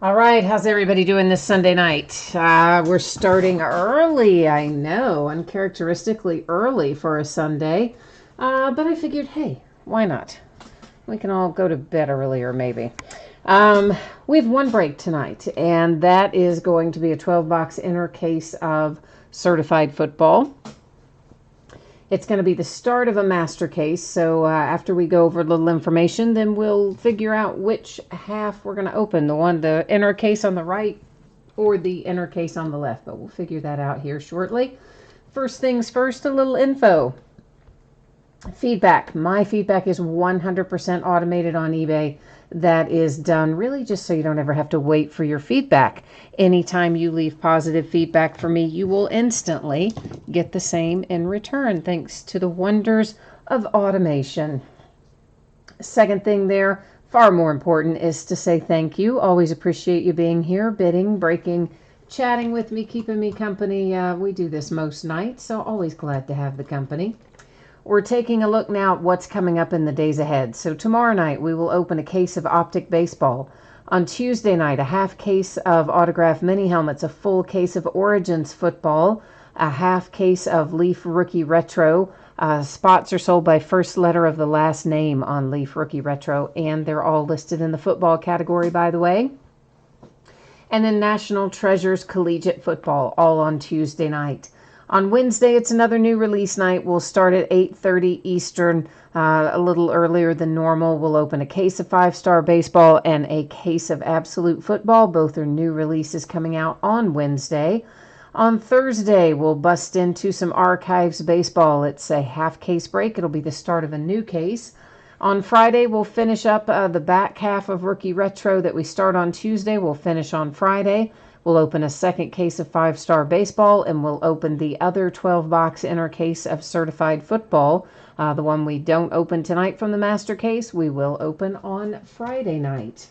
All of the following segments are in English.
All right, how's everybody doing this Sunday night? We're starting early, I know, uncharacteristically early for a Sunday. But I figured, hey, why not? We can all go to bed earlier, maybe. We have one break tonight, and that is going to be a 12-box inner case of certified football. It's going to be the start of a master case. So after we go over a little information, then we'll figure out which half we're going to open. The inner case on the right or the inner case on the left. But we'll figure that out here shortly. First things first, a little info. Feedback. My feedback is 100% automated on eBay. That is done really just so you don't ever have to wait for your feedback. Anytime you leave positive feedback for me, you will instantly get the same in return, thanks to the wonders of automation. Second thing there, far more important, is to say thank you. Always appreciate you being here, bidding, breaking, chatting with me, keeping me company. We do this most nights, so always glad to have the company. We're taking a look now at what's coming up in the days ahead. So tomorrow night, we will open a case of Optic Baseball. On Tuesday night, a half case of autographed mini helmets, a full case of Origins football, a half case of Leaf Rookie Retro. Spots are sold by first letter of the last name on Leaf Rookie Retro, and they're all listed in the football category, by the way. And then National Treasures Collegiate Football, all on Tuesday night. On Wednesday, it's another new release night. We'll start at 8:30 Eastern, a little earlier than normal. We'll open a case of 5-star baseball and a case of absolute football. Both are new releases coming out on Wednesday. On Thursday, we'll bust into some archives baseball. It's a half case break. It'll be the start of a new case. On Friday, we'll finish up the back half of Rookie Retro that we start on Tuesday. We'll finish on Friday. We'll open a second case of 5-star baseball, and we'll open the other 12-box inner case of certified football. The one we don't open tonight from the master case, we will open on Friday night.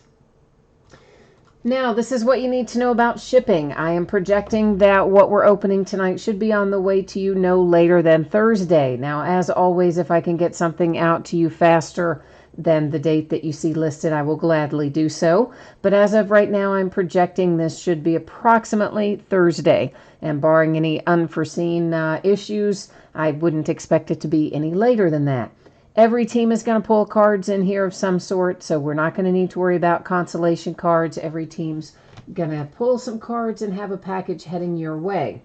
Now, this is what you need to know about shipping. I am projecting that what we're opening tonight should be on the way to you no later than Thursday. Now, as always, if I can get something out to you faster than the date that you see listed, I will gladly do so. But as of right now, I'm projecting this should be approximately Thursday. And barring any unforeseen issues, I wouldn't expect it to be any later than that. Every team is going to pull cards in here of some sort, so we're not going to need to worry about consolation cards. Every team's going to pull some cards and have a package heading your way.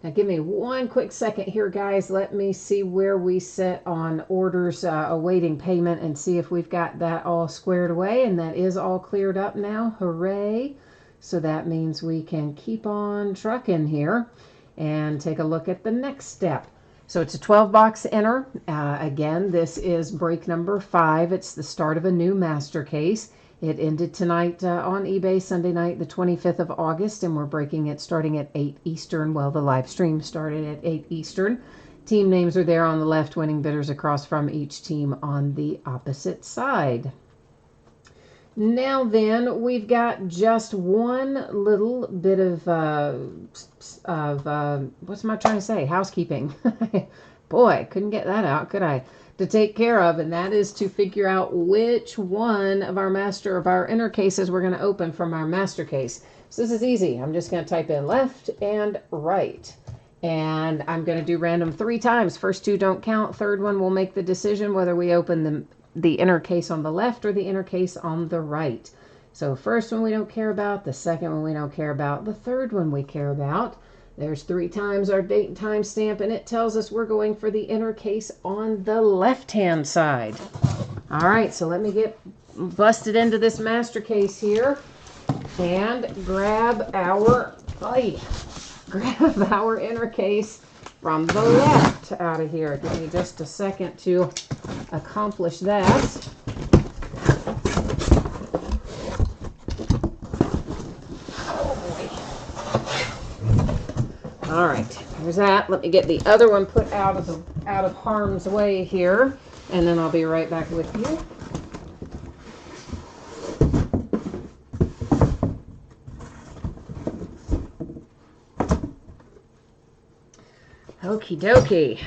Now, give me one quick second here, guys. Let me see where we sit on orders awaiting payment and see if we've got that all squared away. And that is all cleared up now. Hooray. So that means we can keep on trucking here and take a look at the next step. So it's a 12-box inner. Again, this is break number 5. It's the start of a new master case. It ended tonight on eBay, Sunday night, the 25th of August, and we're breaking it starting at 8 Eastern. Well, the live stream started at 8 Eastern. Team names are there on the left, winning bidders across from each team on the opposite side. Now then, we've got just one little bit of what's am I trying to say? Housekeeping. Boy, couldn't get that out, could I? To take care of, and that is to figure out which one of our inner cases we're going to open from our master case. So this is easy. I'm just going to type in left and right. And I'm going to do random 3 times. First 2 don't count. Third one will make the decision whether we open the inner case on the left or the inner case on the right. So first one we don't care about, the second one we don't care about, the third one we care about. There's 3 times our date and time stamp, and it tells us we're going for the inner case on the left-hand side. All right, so let me get busted into this master case here and grab our inner case from the left out of here. Give me just a second to accomplish that. All right, there's that. Let me get the other one put out of harm's way here, and then I'll be right back with you. Okie dokie.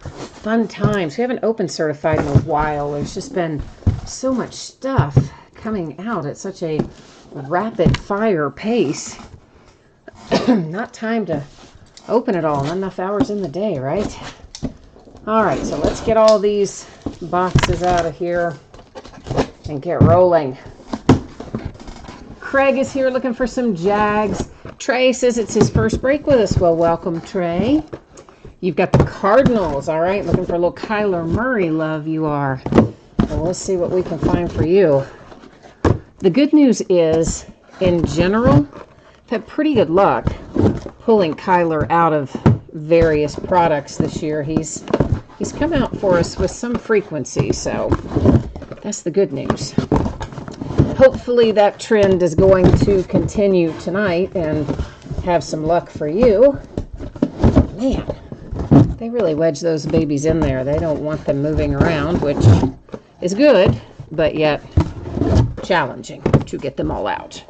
Fun times. We haven't opened certified in a while. There's just been so much stuff coming out at such a rapid fire pace. Not time to open it all. Not enough hours in the day, right? All right, so let's get all these boxes out of here and get rolling. Craig is here looking for some Jags. Trey says it's his first break with us. Well, welcome, Trey. You've got the Cardinals, all right? Looking for a little Kyler Murray love, you are. Well, let's see what we can find for you. The good news is, in general, I've had pretty good luck pulling Kyler out of various products this year. He's come out for us with some frequency, so that's the good news. Hopefully that trend is going to continue tonight and have some luck for you. Man, they really wedge those babies in there. They don't want them moving around, which is good, but yet challenging to get them all out.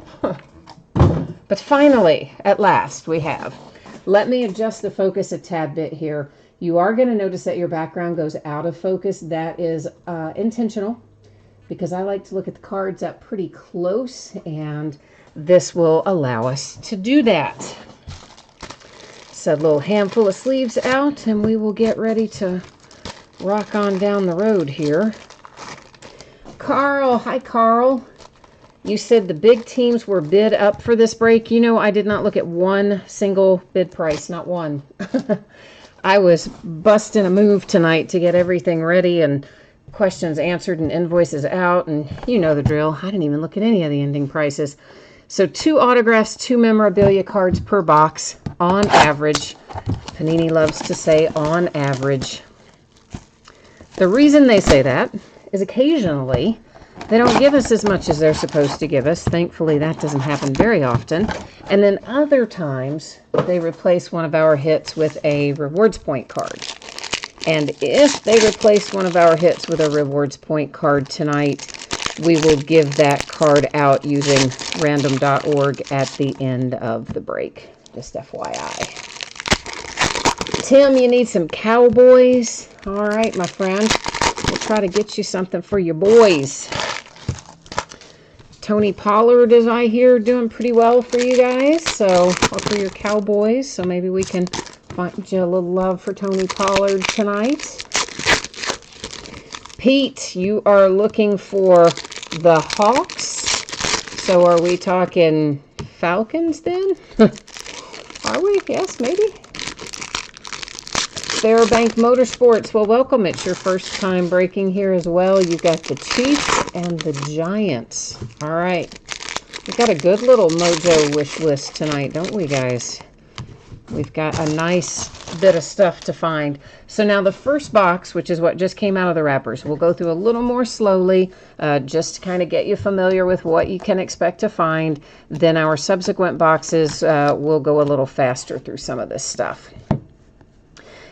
But finally, at last, we have. Let me adjust the focus a tad bit here. You are going to notice that your background goes out of focus. That is intentional, because I like to look at the cards up pretty close, and this will allow us to do that. So a little handful of sleeves out, and we will get ready to rock on down the road here. Carl, hi Carl. You said the big teams were bid up for this break. You know, I did not look at one single bid price, not one. I was busting a move tonight to get everything ready and questions answered and invoices out, and you know the drill. I didn't even look at any of the ending prices. So 2 autographs, 2 memorabilia cards per box on average. Panini loves to say on average. The reason they say that is occasionally they don't give us as much as they're supposed to give us. Thankfully, that doesn't happen very often. And then other times they replace one of our hits with a rewards point card. And if they replace one of our hits with a rewards point card tonight, we will give that card out using random.org at the end of the break. Just FYI. Tim, you need some Cowboys. All right, my friend. We'll try to get you something for your boys. Tony Pollard, as I hear, doing pretty well for you guys. So, or for your Cowboys. So maybe we can find you a little love for Tony Pollard tonight. Pete, you are looking for the Hawks. So are we talking Falcons then? Are we? Yes, maybe. Fairbank Motorsports, well, welcome. It's your first time breaking here as well. You've got the Chiefs and the Giants. All right. We've got a good little mojo wish list tonight, don't we, guys? We've got a nice bit of stuff to find. So now the first box, which is what just came out of the wrappers, we'll go through a little more slowly, just to kind of get you familiar with what you can expect to find. Then our subsequent boxes will go a little faster through some of this stuff.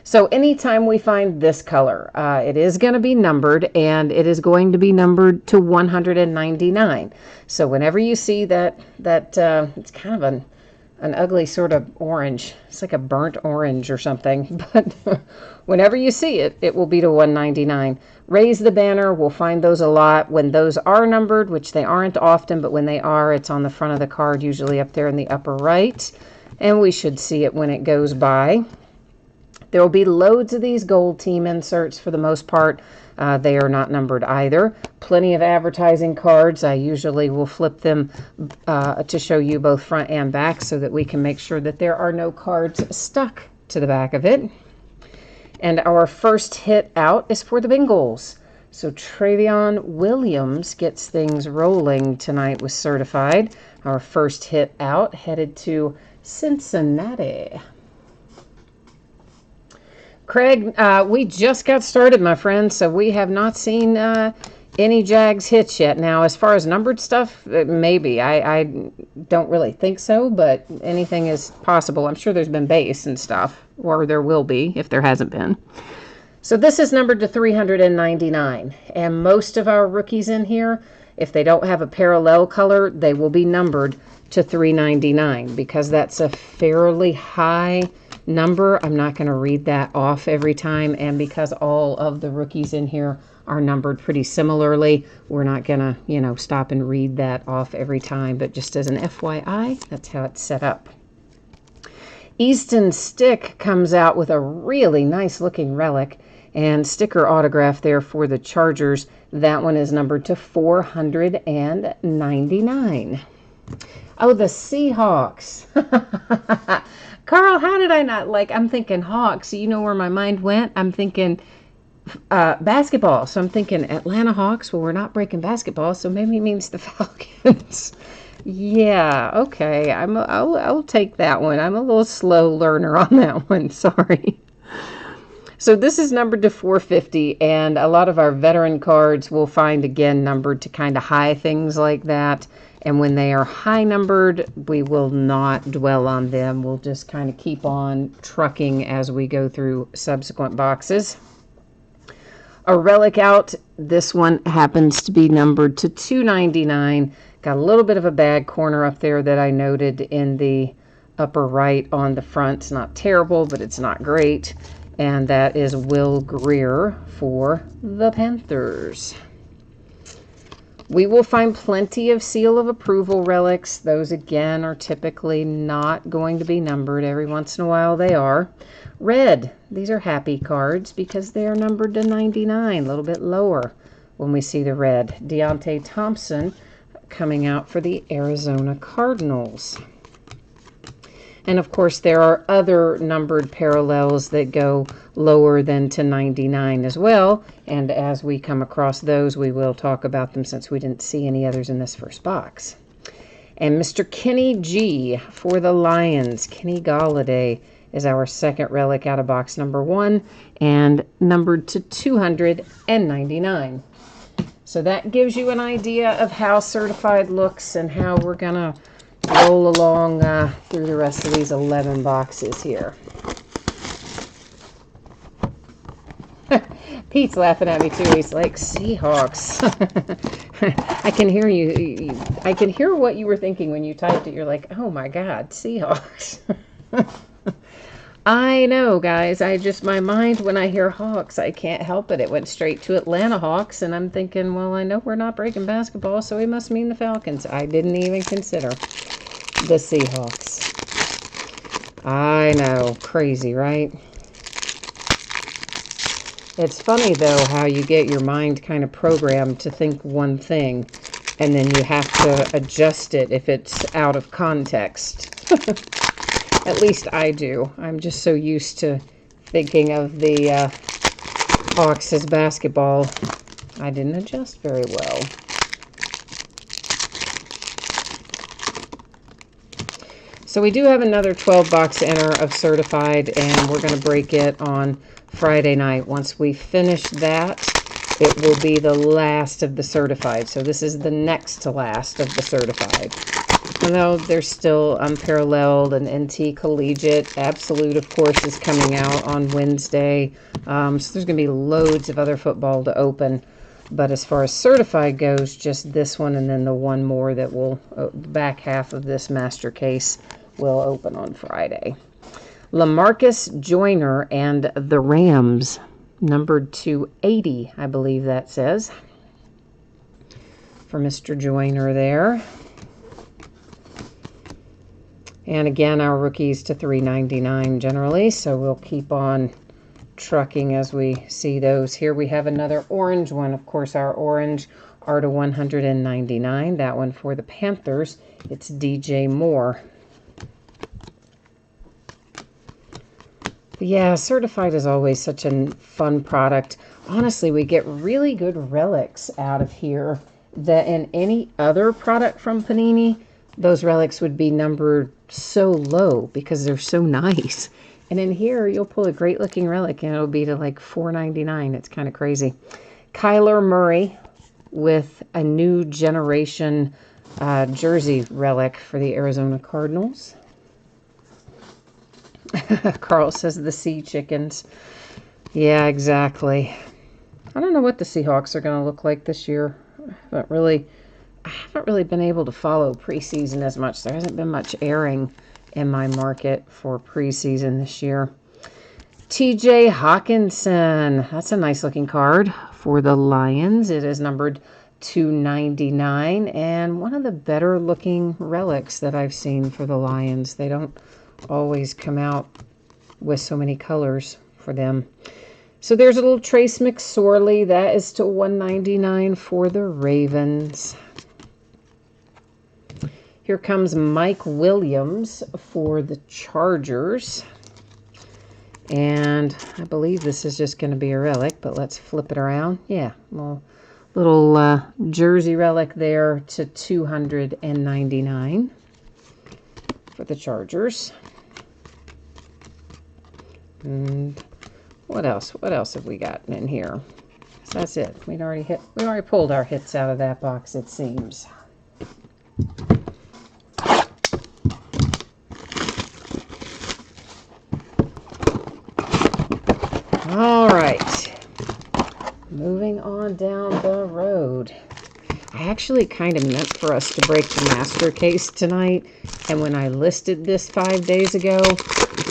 So anytime we find this color, it is going to be numbered, and it is going to be numbered to 199. So whenever you see that it's kind of an ugly sort of orange. It's like a burnt orange or something. But whenever you see it, it will be to 199. Raise the banner. We'll find those a lot. When those are numbered, which they aren't often, but when they are, it's on the front of the card, usually up there in the upper right. And we should see it when it goes by. There will be loads of these gold team inserts for the most part. They are not numbered either. Plenty of advertising cards. I usually will flip them to show you both front and back so that we can make sure that there are no cards stuck to the back of it. And our first hit out is for the Bengals. So Travion Williams gets things rolling tonight with Certified. Our first hit out headed to Cincinnati. Craig, we just got started, my friend, so we have not seen any Jags hits yet. Now, as far as numbered stuff, maybe. I don't really think so, but anything is possible. I'm sure there's been base and stuff, or there will be if there hasn't been. So this is numbered to 399, and most of our rookies in here, if they don't have a parallel color, they will be numbered to 399 because that's a fairly high number. I'm not going to read that off every time, and because all of the rookies in here are numbered pretty similarly. We're not going to, stop and read that off every time, but just as an FYI, that's how it's set up. Easton Stick comes out with a really nice looking relic and sticker autograph there for the Chargers. That one is numbered to 499. Oh, the Seahawks. Carl, how did I not I'm thinking Hawks. You know where my mind went? I'm thinking basketball. So I'm thinking Atlanta Hawks. Well, we're not breaking basketball, so maybe it means the Falcons. Yeah, okay. I'll take that one. I'm a little slow learner on that one. Sorry. So this is numbered to 450, and a lot of our veteran cards will find again numbered to kind of high things like that. And when they are high numbered, we will not dwell on them. We'll just kind of keep on trucking as we go through subsequent boxes. A relic out. This one happens to be numbered to 299. Got a little bit of a bad corner up there that I noted in the upper right on the front. It's not terrible, but it's not great. And that is Will Grier for the Panthers. We will find plenty of seal of approval relics. Those, again, are typically not going to be numbered. Every once in a while they are. Red. These are happy cards because they are numbered to 99, a little bit lower when we see the red. Deontay Thompson coming out for the Arizona Cardinals. And, of course, there are other numbered parallels that go lower than to 99 as well. And as we come across those, we will talk about them since we didn't see any others in this first box. And Mr. Kenny G for the Lions. Kenny Golladay is our second relic out of box number 1 and numbered to 299. So that gives you an idea of how certified looks and how we're going to roll along through the rest of these 11 boxes here. Pete's laughing at me too. He's like, Seahawks. I can hear you. I can hear what you were thinking when you typed it. You're like, oh my God, Seahawks. I know, guys. My mind, when I hear Hawks, I can't help it. It went straight to Atlanta Hawks, and I'm thinking, well, I know we're not breaking basketball, so it must mean the Falcons. I didn't even consider the Seahawks. I know. Crazy, right? It's funny, though, how you get your mind kind of programmed to think one thing, and then you have to adjust it if it's out of context. At least I do. I'm just so used to thinking of the Hawks as basketball. I didn't adjust very well. So we do have another 12-box enter of certified, and we're going to break it on Friday night. Once we finish that, it will be the last of the certified. So this is the next to last of the certified. Although there's still Unparalleled and NT Collegiate. Absolute, of course, is coming out on Wednesday. So there's going to be loads of other football to open. But as far as certified goes, just this one and then the one more that will, the back half of this master case will open on Friday. LaMarcus Joyner and the Rams, numbered to 80, I believe that says, for Mr. Joyner there. And again, our rookies to $3.99 generally, so we'll keep on trucking as we see those. Here we have another orange one. Of course, our orange are to $199. That one for the Panthers, it's DJ Moore. But yeah, certified is always such a fun product. Honestly, we get really good relics out of here that in any other product from Panini, those relics would be numbered so low because they're so nice. And in here, you'll pull a great looking relic and it'll be to like $4.99. It's kind of crazy. Kyler Murray with a new generation jersey relic for the Arizona Cardinals. Carl says the Sea Chickens. Yeah, exactly. I don't know what the Seahawks are going to look like this year. I haven't really been able to follow preseason as much. There hasn't been much airing in my market for preseason this year. TJ Hawkinson. That's a nice looking card for the Lions. It is numbered 299 and one of the better looking relics that I've seen for the Lions. They don't always come out with so many colors for them. So there's a little Trace McSorley. That is to 199 for the Ravens. Here comes Mike Williams for the Chargers. And I believe this is just going to be a relic, but let's flip it around. Yeah, little jersey relic there to 299 for the Chargers. And what else? What else have we gotten in here? So that's it. We already pulled our hits out of that box, it seems. All right. Moving on down the road. I actually kind of meant for us to break the master case tonight, and when I listed this 5 days ago,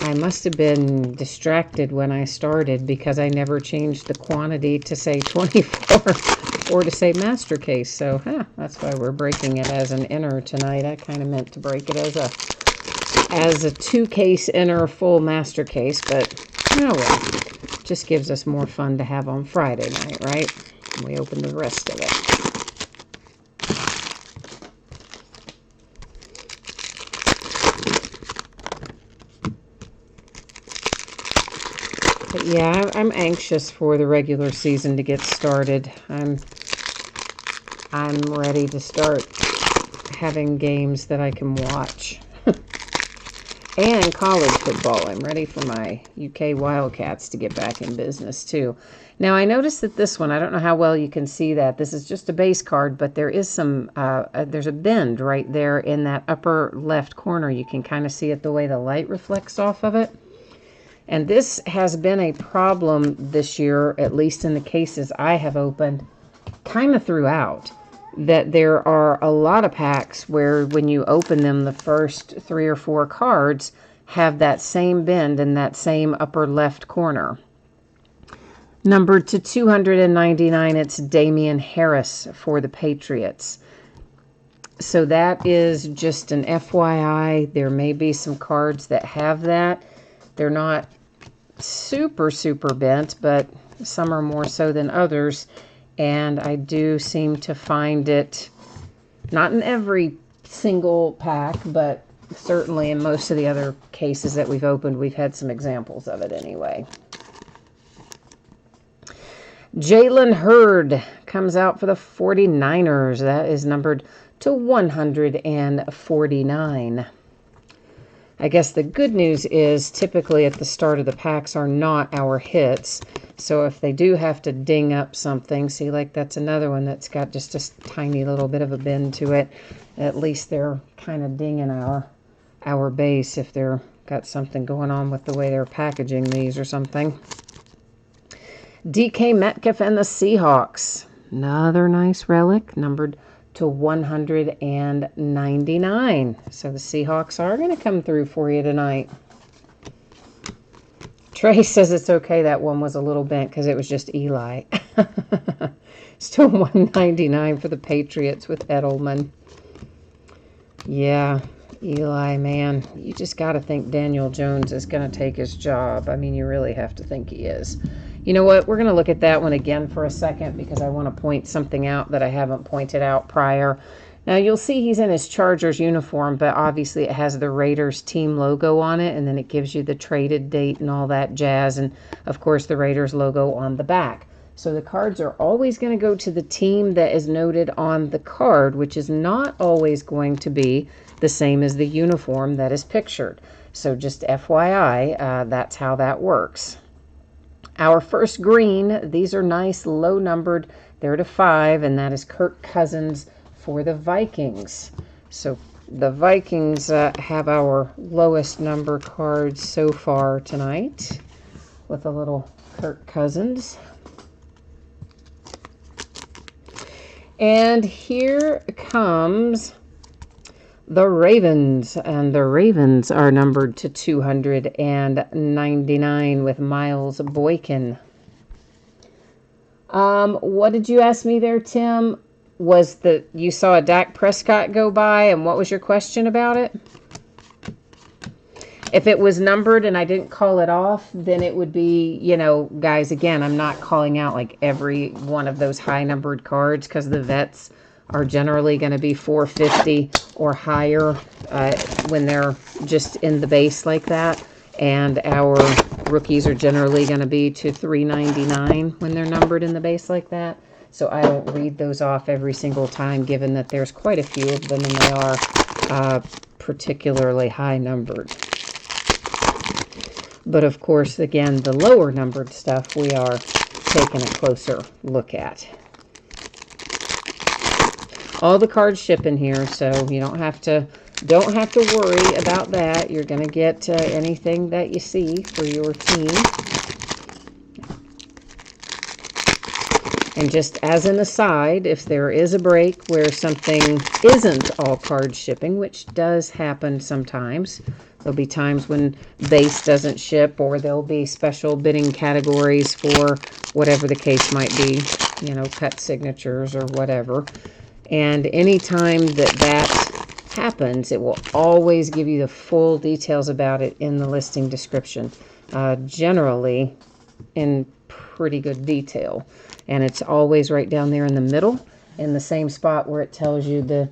I must have been distracted when I started because I never changed the quantity to say 24 or to say master case. So that's why we're breaking it as an inner tonight. I kind of meant to break it as a 2-case inner full master case, but oh well. Just gives us more fun to have on Friday night, right? We open the rest of it. But yeah, I'm anxious for the regular season to get started. I'm ready to start having games that I can watch. And college football. I'm ready for my UK Wildcats to get back in business too. Now I noticed that this one, I don't know how well you can see that. This is just a base card, but there is some, there's a bend right there in that upper left corner. You can kind of see it the way the light reflects off of it. And this has been a problem this year, at least in the cases I have opened, kind of throughout. That there are a lot of packs where when you open them, the first 3 or 4 cards have that same bend in that same upper left corner. Numbered to 299, it's Damian Harris for the Patriots. So that is just an FYI. There may be some cards that have that. They're not super bent, but some are more so than others. And I do seem to find it, not in every single pack, but certainly in most of the other cases that we've opened, we've had some examples of it anyway. Jalen Hurd comes out for the 49ers. That is numbered to 149. I guess the good news is typically at the start of the packs are not our hits. So if they do have to ding up something, see, like that's another one that's got just a tiny little bit of a bend to it. At least they're kind of dinging our base if they're got something going on with the way they're packaging these or something. DK Metcalf and the Seahawks. Another nice relic, numbered to 199. So the Seahawks are going to come through for you tonight. Trey says it's okay that one was a little bent because it was just Eli. Still 199 for the Patriots with Edelman. Yeah, Eli, man, you just got to think Daniel Jones is going to take his job. I mean, you really have to think he is. You know what? We're going to look at that one again for a second because I want to point something out that I haven't pointed out prior. Now, you'll see he's in his Chargers uniform, but obviously it has the Raiders team logo on it, and then it gives you the traded date and all that jazz, and, of course, the Raiders logo on the back. So the cards are always going to go to the team that is noted on the card, which is not always going to be the same as the uniform that is pictured. So just FYI, that's how that works. Our first green, these are nice, low-numbered. They're to 5, and that is Kirk Cousins for the Vikings. So the Vikings have our lowest number cards so far tonight with a little Kirk Cousins. And here comes the Ravens, and the Ravens are numbered to 299 with Miles Boykin. What did you ask me there, Tim? You saw a Dak Prescott go by, and what was your question about it? If it was numbered and I didn't call it off, then it would be, guys, again, I'm not calling out like every one of those high numbered cards because the vets are generally going to be 450 or higher when they're just in the base like that. And our rookies are generally going to be to 399 when they're numbered in the base like that. So I don't read those off every single time, given that there's quite a few of them and they are particularly high numbered. But of course, again, the lower numbered stuff we are taking a closer look at. All the cards ship in here, so you don't have to worry about that. You're going to get anything that you see for your team. And just as an aside, if there is a break where something isn't all card shipping, which does happen sometimes, there'll be times when base doesn't ship, or there'll be special bidding categories for whatever the case might be, cut signatures or whatever. And anytime that happens, it will always give you the full details about it in the listing description, generally in pretty good detail. And it's always right down there in the middle, in the same spot where it tells you the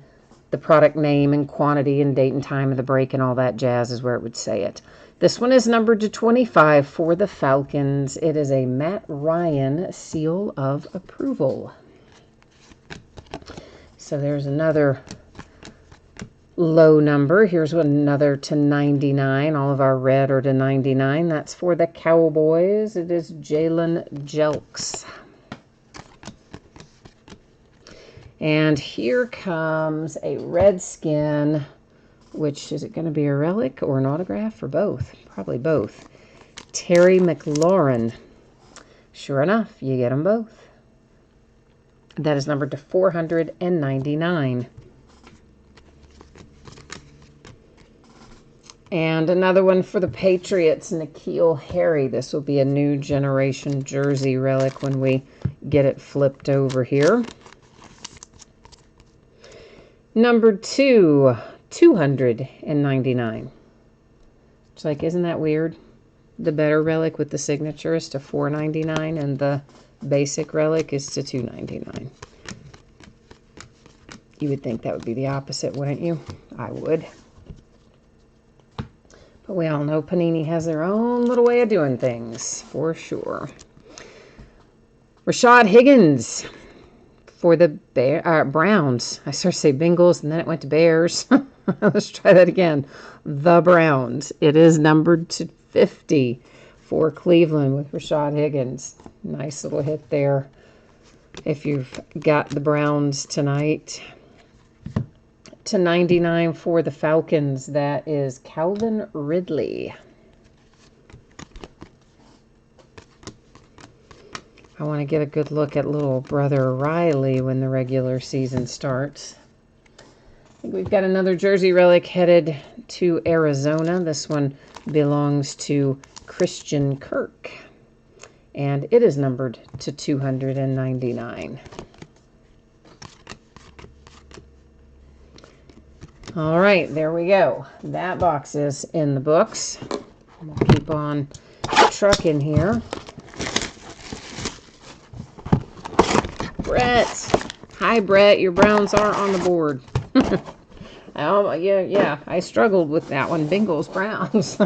product name and quantity and date and time of the break and all that jazz is where it would say it. This one is numbered to 25 for the Falcons. It is a Matt Ryan seal of approval. So there's another low number. Here's another to 99. All of our red are to 99. That's for the Cowboys. It is Jalen Jelks. And here comes a Redskin, which is it going to be a relic or an autograph or both? Probably both. Terry McLaurin. Sure enough, you get them both. That is numbered to 499. And another one for the Patriots, N'Keal Harry. This will be a new generation jersey relic when we get it flipped over here. Number 299. It's like, isn't that weird? The better relic with the signature is to $4.99 and the basic relic is to $2.99. You would think that would be the opposite, wouldn't you? I would. But we all know Panini has their own little way of doing things, for sure. Rashad Higgins for the Browns. I started to say Bengals, and then it went to Bears. Let's try that again. The Browns. It is numbered to 50 for Cleveland with Rashad Higgins. Nice little hit there if you've got the Browns tonight. To 99 for the Falcons. That is Calvin Ridley. I want to get a good look at little brother Riley when the regular season starts. I think we've got another jersey relic headed to Arizona. This one belongs to Christian Kirk. And it is numbered to 299. All right, there we go. That box is in the books. We'll keep on trucking here. Brett. Hi, Brett. Your Browns are on the board. Yeah, I struggled with that one. Bengals, Browns.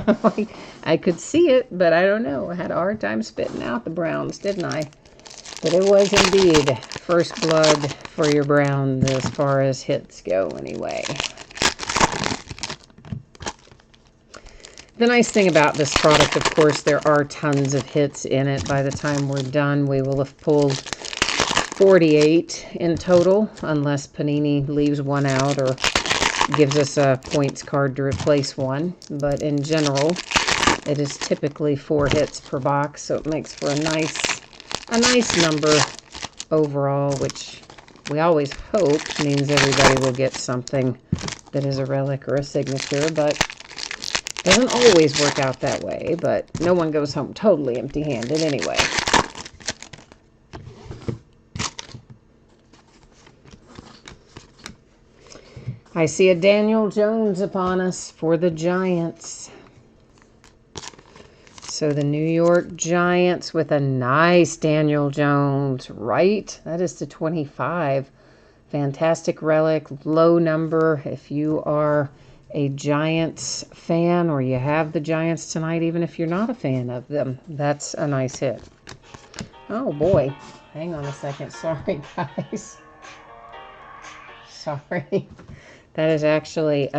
I could see it, but I don't know. I had a hard time spitting out the Browns, didn't I? But it was indeed first blood for your Browns as far as hits go anyway. The nice thing about this product, of course, there are tons of hits in it. By the time we're done, we will have pulled 48 in total, unless Panini leaves one out or gives us a points card to replace one. But in general, it is typically 4 hits per box, so it makes for a nice number overall, which We always hope means everybody will get something that is a relic or a signature, but it doesn't always work out that way. But no one goes home totally empty-handed anyway. I see a Daniel Jones upon us for the Giants. So the New York Giants with a nice Daniel Jones, right? That is to 25. Fantastic relic, low number. If you are a Giants fan or you have the Giants tonight, even if you're not a fan of them, that's a nice hit. Oh boy. Hang on a second. Sorry, guys. Sorry. That is actually,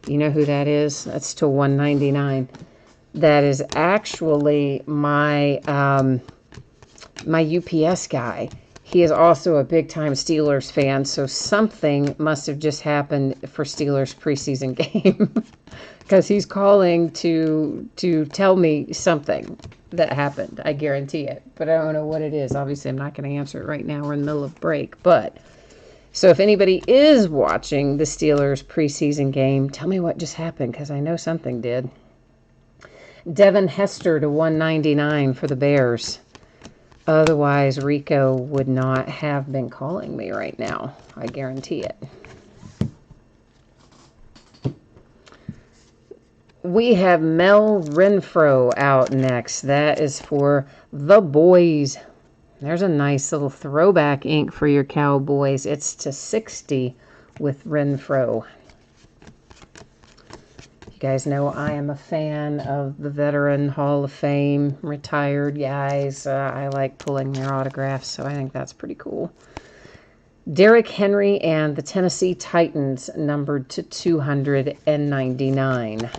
you know who that is? That's to 199. That is actually my my UPS guy. He is also a big-time Steelers fan, so something must have just happened for Steelers preseason game because he's calling to tell me something that happened. I guarantee it, but I don't know what it is. Obviously, I'm not going to answer it right now. We're in the middle of break, but so if anybody is watching the Steelers preseason game, tell me what just happened because I know something did. Devin Hester to 199 for the Bears. Otherwise, Rico would not have been calling me right now. I guarantee it. We have Mel Renfro out next. That is for the boys. There's a nice little throwback ink for your Cowboys. It's to 60 with Renfro. You guys know I am a fan of the veteran Hall of Fame retired guys. I like pulling their autographs, so I think that's pretty cool. Derrick Henry and the Tennessee Titans, numbered to 299.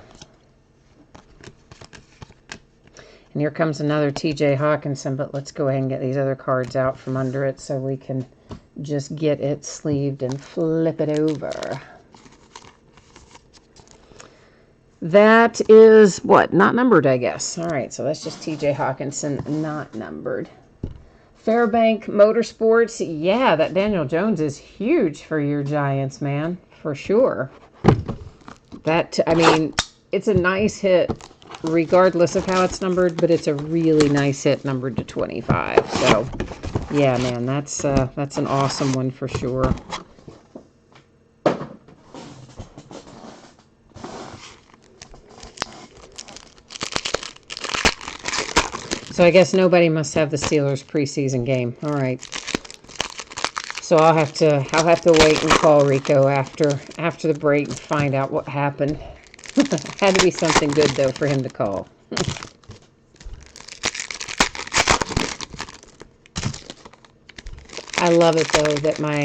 And here comes another TJ Hawkinson, but let's go ahead and get these other cards out from under it so we can just get it sleeved and flip it over. That is, what, not numbered, I guess. All right, so that's just TJ Hawkinson, not numbered. Fairbank Motorsports, yeah, that Daniel Jones is huge for your Giants, man, for sure. That, I mean, it's a nice hit, regardless of how it's numbered, but it's a really nice hit numbered to 25. So, yeah, man, that's an awesome one for sure. So I guess nobody must have the Steelers preseason game. All right. So I'll have to wait and call Rico after the break and find out what happened. Had to be something good though for him to call. I love it though that my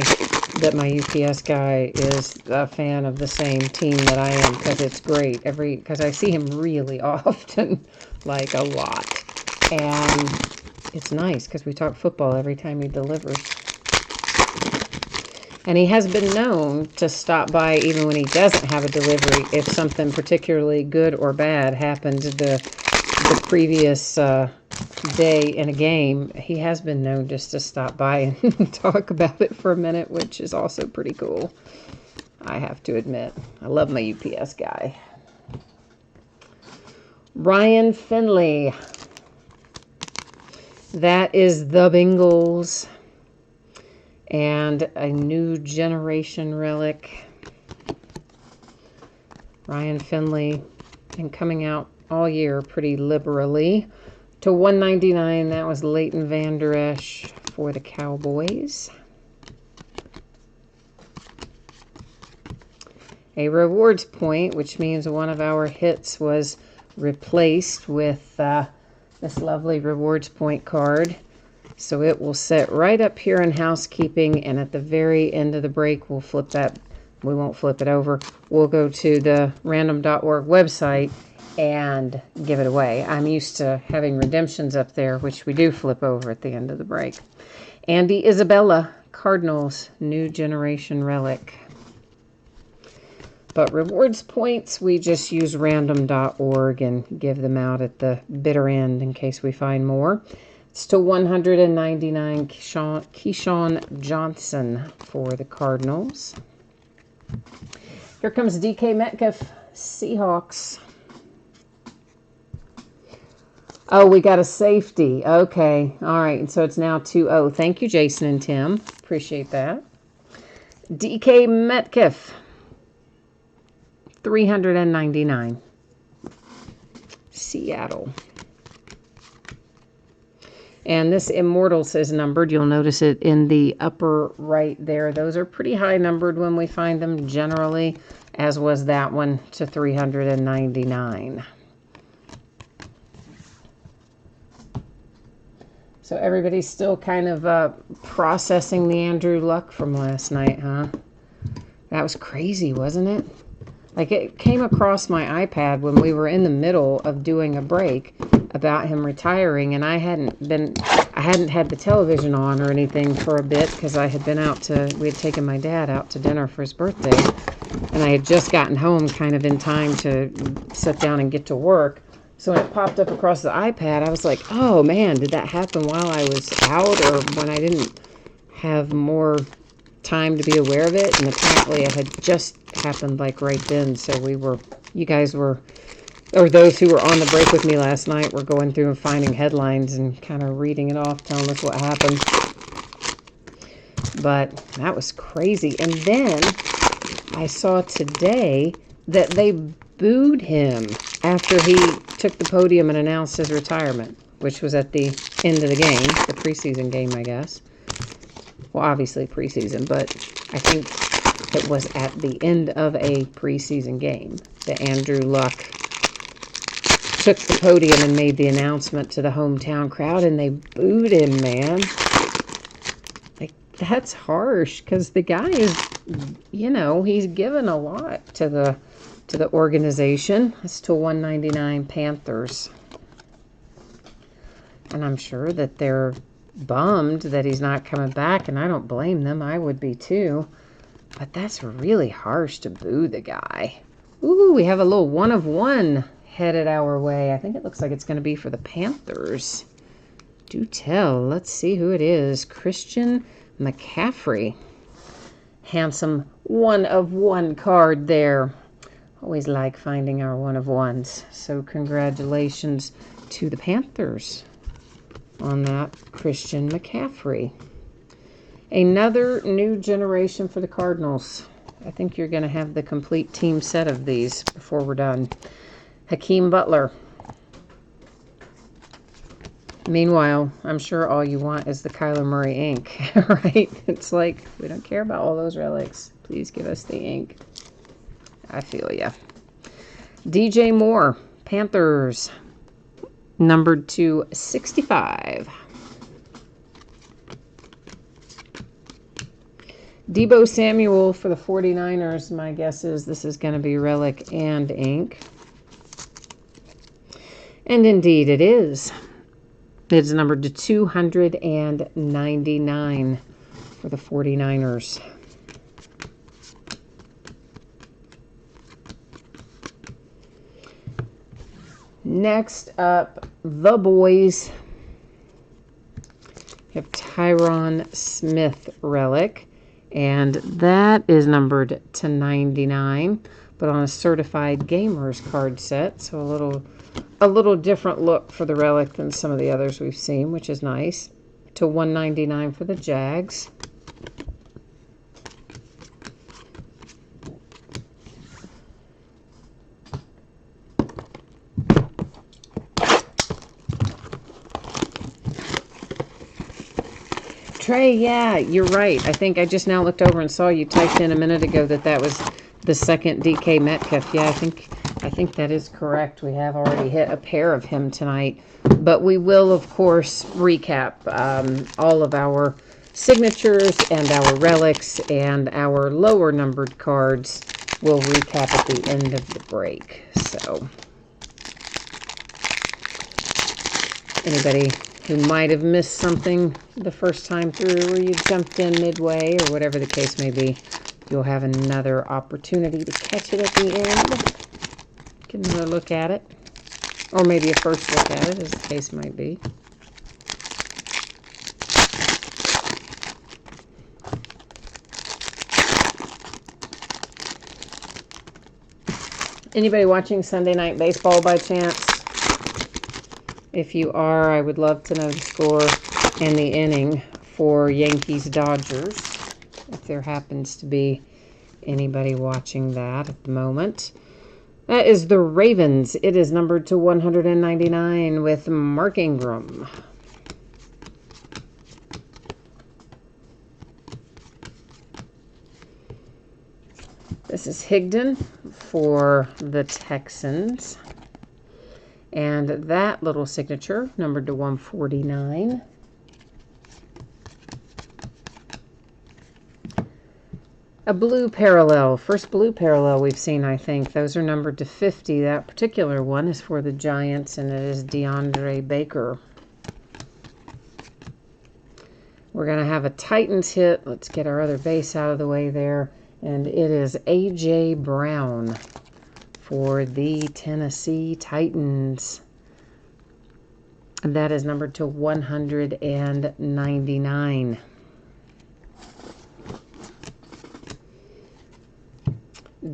UPS guy is a fan of the same team that I am, because it's great. Because I see him really often, like a lot. And it's nice because we talk football every time he delivers. And he has been known to stop by even when he doesn't have a delivery if something particularly good or bad happened the previous day in a game. He has been known just to stop by and talk about it for a minute, which is also pretty cool. I have to admit. I love my UPS guy. Ryan Finley. That is the Bengals. And a new generation relic. Ryan Finley. Been coming out all year pretty liberally. To 199, that was Leighton Vander Esch for the Cowboys. A rewards point, which means one of our hits was replaced with this lovely rewards point card. So it will sit right up here in housekeeping, and at the very end of the break, we'll flip that. We won't flip it over. We'll go to the random.org website and give it away. I'm used to having redemptions up there, which we do flip over at the end of the break. Andy Isabella, Cardinals, new generation relic. But rewards points, we just use random.org and give them out at the bitter end in case we find more. It's to 199, Keyshawn Johnson for the Cardinals. Here comes DK Metcalf, Seahawks. Oh, we got a safety. Okay. All right. And so it's now 2-0. Thank you, Jason and Tim. Appreciate that. DK Metcalf, 399. Seattle. And this Immortals is numbered. You'll notice it in the upper right there. Those are pretty high numbered when we find them generally, as was that one, to 399. So everybody's still kind of processing the Andrew Luck from last night, huh? That was crazy, wasn't it? Like, it came across my iPad when we were in the middle of doing a break about him retiring, and I hadn't had the television on or anything for a bit because we had taken my dad out to dinner for his birthday, and I had just gotten home kind of in time to sit down and get to work. So when it popped up across the iPad, I was like, oh man, did that happen while I was out or when I didn't have more time to be aware of it? And apparently it had just happened like right then. So you guys were, or those who were on the break with me last night were going through and finding headlines and kind of reading it off, telling us what happened. But that was crazy. And then I saw today that they booed him after he took the podium and announced his retirement, which was at the end of the game, the preseason game, I guess. Well, obviously preseason, but I think it was at the end of a preseason game that Andrew Luck took the podium and made the announcement to the hometown crowd, and they booed him, man. Like, that's harsh, because the guy is, he's given a lot to the organization. It's to 199 Panthers. And I'm sure that they're bummed that he's not coming back, and I don't blame them. I would be too. But that's really harsh to boo the guy. Ooh, we have a little 1 of 1 headed our way. I think it looks like it's going to be for the Panthers. Do tell. Let's see who it is. Christian McCaffrey. Handsome 1 of 1 card there. Always like finding our 1 of 1s. So congratulations to the Panthers on that Christian McCaffrey. Another new generation for the Cardinals. I think you're going to have the complete team set of these before we're done. Hakeem Butler. Meanwhile, I'm sure all you want is the Kyler Murray ink, right? It's like, we don't care about all those relics. Please give us the ink. I feel ya. DJ Moore, Panthers, numbered to 65. Deebo Samuel for the 49ers. My guess is this is going to be relic and ink. And indeed it is. It's numbered to 299 for the 49ers. Next up, the boys. We have Tyron Smith relic, and that is numbered to 99, but on a certified gamers card set, so a little different look for the relic than some of the others we've seen, which is nice. To 199 for the Jags. Trey, yeah, you're right. I think I just now looked over and saw you typed in a minute ago that was the second DK Metcalf. Yeah, I think that is correct. We have already hit a pair of him tonight. But we will, of course, recap all of our signatures and our relics and our lower numbered cards. We'll recap at the end of the break. So, anybody who might have missed something the first time through, or you jumped in midway, or whatever the case may be, you'll have another opportunity to catch it at the end. Get another look at it. Or maybe a first look at it, as the case might be. Anybody watching Sunday Night Baseball by chance? If you are, I would love to know the score and the inning for Yankees-Dodgers, if there happens to be anybody watching that at the moment. That is the Ravens. It is numbered to 199 with Mark Ingram. This is Higdon for the Texans. And that little signature, numbered to 149. A blue parallel. First blue parallel we've seen, I think. Those are numbered to 50. That particular one is for the Giants, and it is DeAndre Baker. We're going to have a Titans hit. Let's get our other base out of the way there. And it is A.J. Brown for the Tennessee Titans. And that is numbered to 199.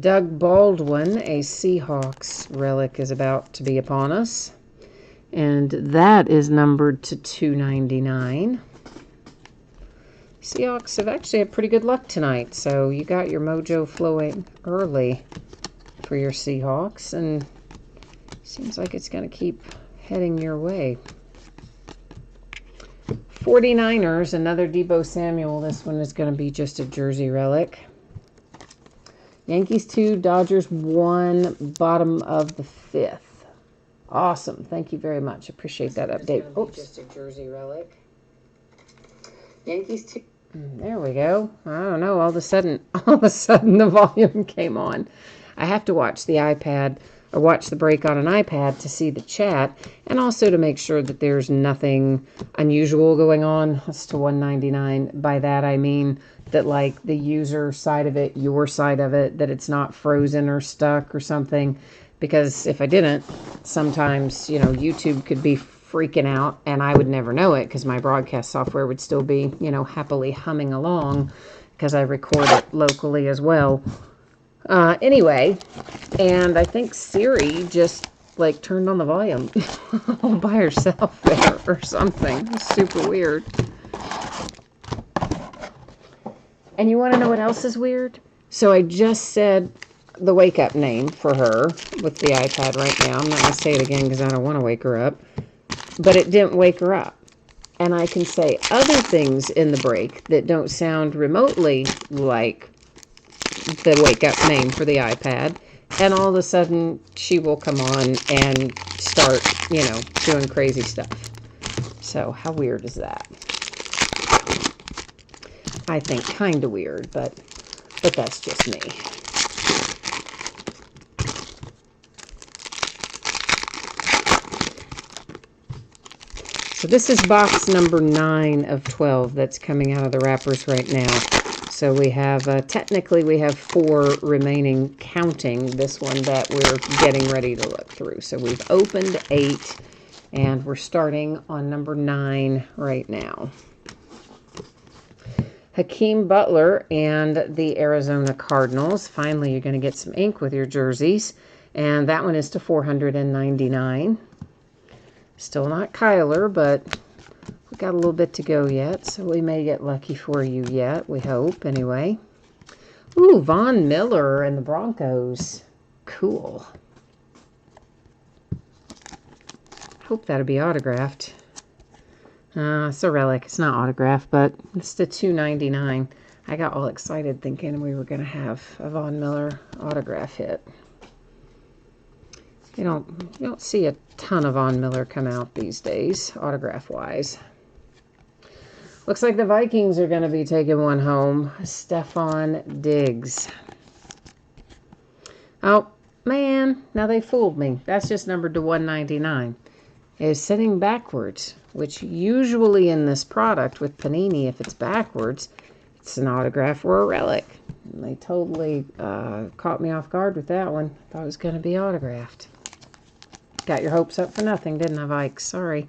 Doug Baldwin, a Seahawks relic, is about to be upon us. And that is numbered to 299. Seahawks have actually had pretty good luck tonight, so you got your mojo flowing early for your Seahawks, and seems like it's going to keep heading your way. 49ers, another Deebo Samuel. This one is going to be just a jersey relic. Yankees 2, Dodgers 1, bottom of the 5th. Awesome. Thank you very much. Appreciate that update. Oops. Just a jersey relic. Yankees 2. There we go. I don't know. All of a sudden the volume came on. I have to watch the iPad or watch the break on an iPad to see the chat, and also to make sure that there's nothing unusual going on. That's to 199. By that I mean that, like, the user side of it, your side of it, that it's not frozen or stuck or something. Because if I didn't, sometimes, YouTube could be freaking out and I would never know it because my broadcast software would still be, happily humming along because I record it locally as well. Anyway, and I think Siri just, turned on the volume all by herself there or something. It's super weird. And you want to know what else is weird? So I just said the wake-up name for her with the iPad right now. I'm not going to say it again because I don't want to wake her up. But it didn't wake her up. And I can say other things in the break that don't sound remotely like the wake-up name for the iPad. And all of a sudden, she will come on and start, doing crazy stuff. So how weird is that? I think kind of weird, but that's just me. So this is box number 9 of 12 that's coming out of the wrappers right now. So we have, technically we have 4 remaining, counting this one that we're getting ready to look through. So we've opened 8, and we're starting on number 9 right now. Hakeem Butler and the Arizona Cardinals. Finally, you're going to get some ink with your jerseys. And that one is to 499. Still not Kyler, but we've got a little bit to go yet. So we may get lucky for you yet, we hope, anyway. Ooh, Von Miller and the Broncos. Cool. Hope that'll be autographed. It's a relic. It's not autographed, but it's the $2.99. I got all excited thinking we were going to have a Von Miller autograph hit. You don't see a ton of Von Miller come out these days, autograph-wise. Looks like the Vikings are going to be taking one home. Stefon Diggs. Oh, man. Now they fooled me. That's just numbered to 199. Is sitting backwards, which usually in this product with Panini, if it's backwards, it's an autograph or a relic. And they totally caught me off guard with that one. Thought it was going to be autographed. Got your hopes up for nothing, didn't I, Vikes? Sorry.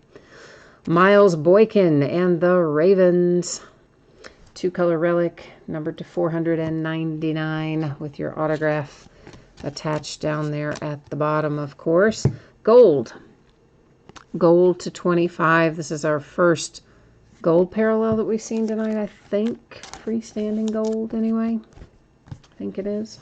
Miles Boykin and the Ravens. 2-color relic, numbered to 499 with your autograph attached down there at the bottom, of course. Gold. Gold to 25. This is our first gold parallel that we've seen tonight, I think. Freestanding gold, anyway. I think it is.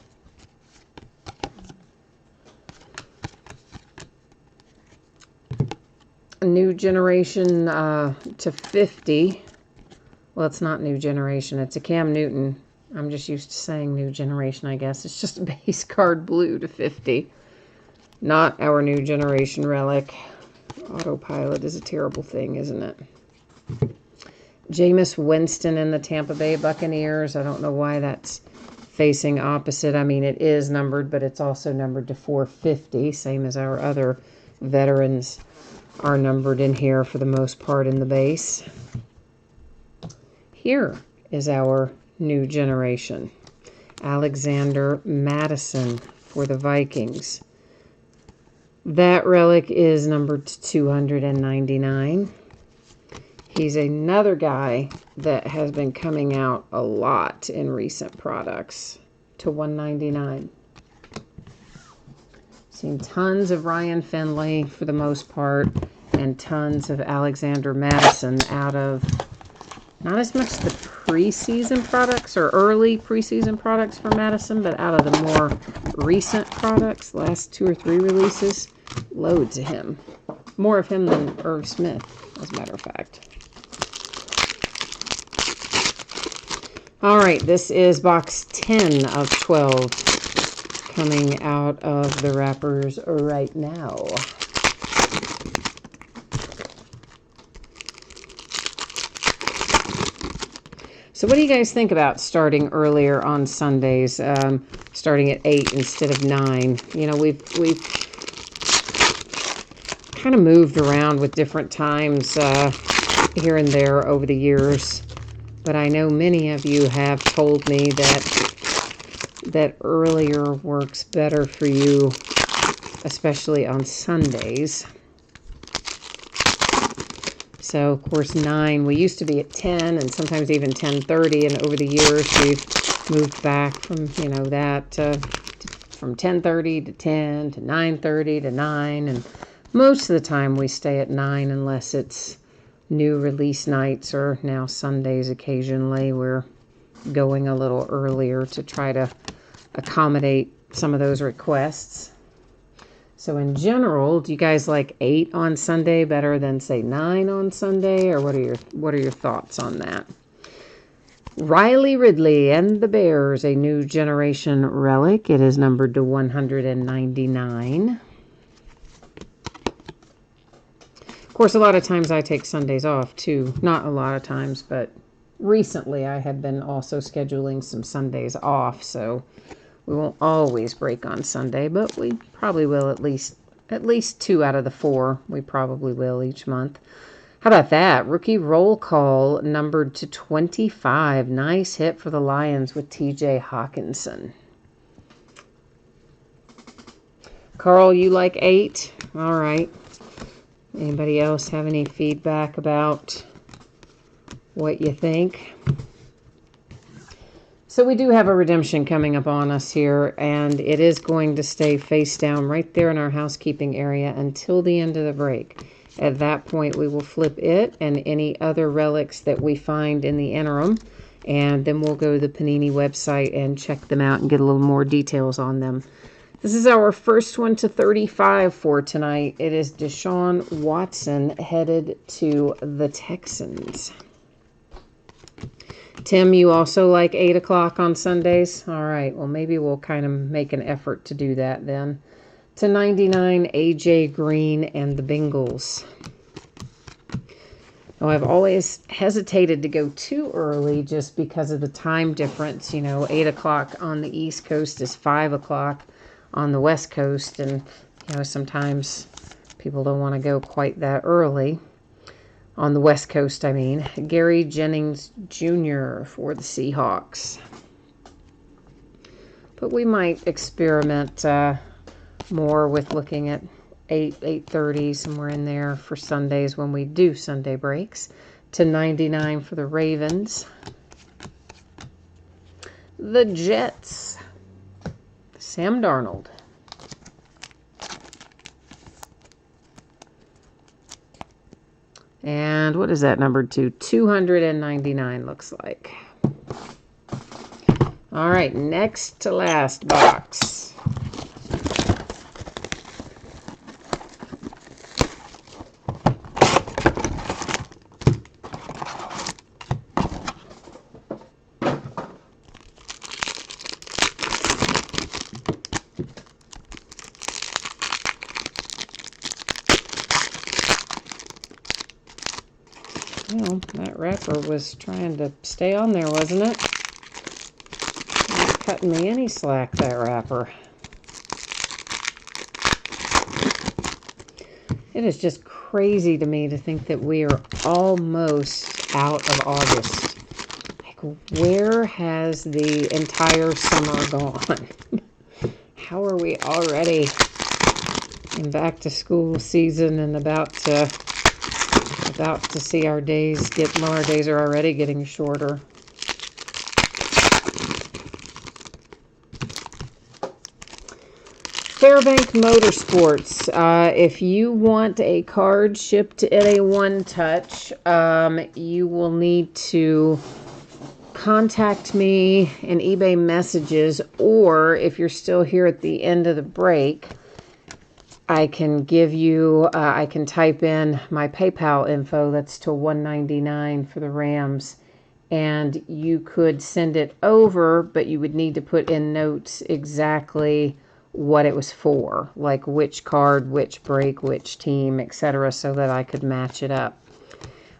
New generation to 50. Well, it's not new generation. It's a Cam Newton. I'm just used to saying new generation, I guess. It's just a base card blue to 50. Not our new generation relic. Autopilot is a terrible thing, isn't it? Jameis Winston in the Tampa Bay Buccaneers. I don't know why that's facing opposite. I mean, it is numbered, but it's also numbered to 450, same as our other veterans are numbered in here for the most part in the base. Here is our new generation. Alexander Mattison for the Vikings. That relic is numbered to 299. He's another guy that has been coming out a lot in recent products to 199. Seen tons of Ryan Finley for the most part, and tons of Alexander Mattison out of not as much the preseason products or early preseason products for Mattison, but out of the more recent products, last 2 or 3 releases, loads of him. More of him than Irv Smith, as a matter of fact. All right, this is box 10 of 12 coming out of the wrappers right now. So what do you guys think about starting earlier on Sundays, starting at 8 instead of 9? You know, we've kind of moved around with different times here and there over the years, but I know many of you have told me that earlier works better for you, especially on Sundays. So, of course, 9, we used to be at 10 and sometimes even 10:30, and over the years we've moved back from, you know, that from 10:30 to 10 to 9:30 to 9, and most of the time we stay at 9 unless it's new release nights or now Sundays occasionally. We're going a little earlier to try to accommodate some of those requests. So in general, do you guys like 8 on Sunday better than, say, 9 on Sunday? Or what are your thoughts on that? Riley Ridley and the Bears, a new generation relic. It is numbered to 199. Of course, a lot of times I take Sundays off, too. Not a lot of times, but recently I have been also scheduling some Sundays off, so we won't always break on Sunday, but we probably will at least 2 out of the 4. We probably will each month. How about that? Rookie roll call numbered to 25. Nice hit for the Lions with TJ Hawkinson. Carl, you like 8? All right. Anybody else have any feedback about what you think? So we do have a redemption coming up on us here, and it is going to stay face down right there in our housekeeping area until the end of the break. At that point, we will flip it and any other relics that we find in the interim, and then we'll go to the Panini website and check them out and get a little more details on them. This is our first one to 35 for tonight. It is Deshaun Watson headed to the Texans. Tim, you also like 8 o'clock on Sundays? All right, well, maybe we'll kind of make an effort to do that then. To 99, A.J. Green and the Bengals. Now, I've always hesitated to go too early just because of the time difference. You know, 8 o'clock on the East Coast is 5 o'clock on the West Coast, and, you know, sometimes people don't want to go quite that early. On the West Coast, I mean. Gary Jennings Jr. for the Seahawks. But we might experiment more with looking at 8:30, somewhere in there for Sundays when we do Sunday breaks. To 99 for the Ravens. The Jets. Sam Darnold. And what is that numbered to? 299 looks like. All right, next to last box. Well, that wrapper was trying to stay on there, wasn't it? Not cutting me any slack, that wrapper. It is just crazy to me to think that we are almost out of August. Like, where has the entire summer gone? How are we already in back to school season and about to see our days our days are already getting shorter. Fairbank Motorsports. If you want a card shipped in a one-touch, you will need to contact me in eBay messages, or if you're still here at the end of the break, I can give you, I can type in my PayPal info. That's to $199 for the Rams. And you could send it over, but you would need to put in notes exactly what it was for. Like which card, which break, which team, etc. so that I could match it up.